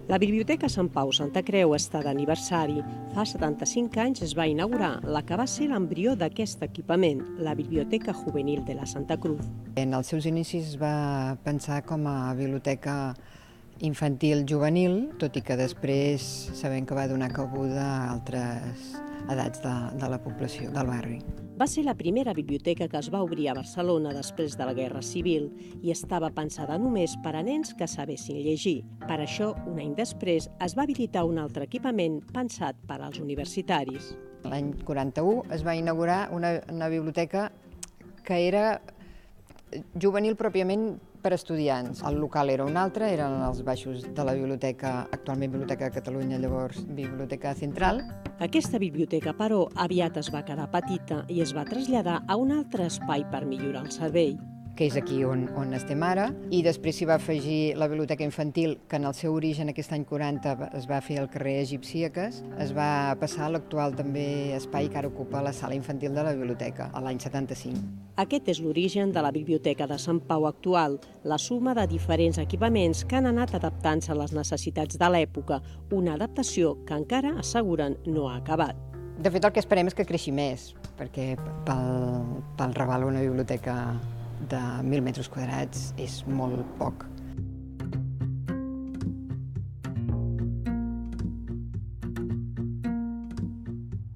La Biblioteca Sant Pau Santa Creu està d'aniversari. Fa 75 anys es va inaugurar la que va ser l'embrió d'aquest equipament, la Biblioteca Juvenil de la Santa Cruz. En els seus inicis es va pensar com a biblioteca infantil juvenil, tot i que després sabem que va donar cabuda a altres edats de la població del barri. Va ser la primera biblioteca que es va obrir a Barcelona després de la Guerra Civil i estava pensada només per a nens que sabessin llegir. Per això, un any després, es va habilitar un altre equipament pensat per als universitaris. L'any 41 es va inaugurar una biblioteca que era juvenil pròpiament per estudiants. El local era un altre, eren els baixos de la biblioteca, actualment Biblioteca de Catalunya, llavors Biblioteca Central. Aquesta biblioteca, però, aviat es va quedar petita i es va traslladar a un altre espai per millorar el servei. Que és aquí on estem ara, i després s'hi va afegir la biblioteca infantil, que en el seu origen aquest any 40 es va fer al carrer Egipcíaques, es va passar a l'actual també espai que ara ocupa la sala infantil de la biblioteca, l'any 75. Aquest és l'origen de la Biblioteca de Sant Pau actual, la suma de diferents equipaments que han anat adaptant-se a les necessitats de l'època, una adaptació que encara, asseguren, no ha acabat. De fet, el que esperem és que creixi més, perquè pel Raval una biblioteca de 1.000 metres quadrats és molt poc.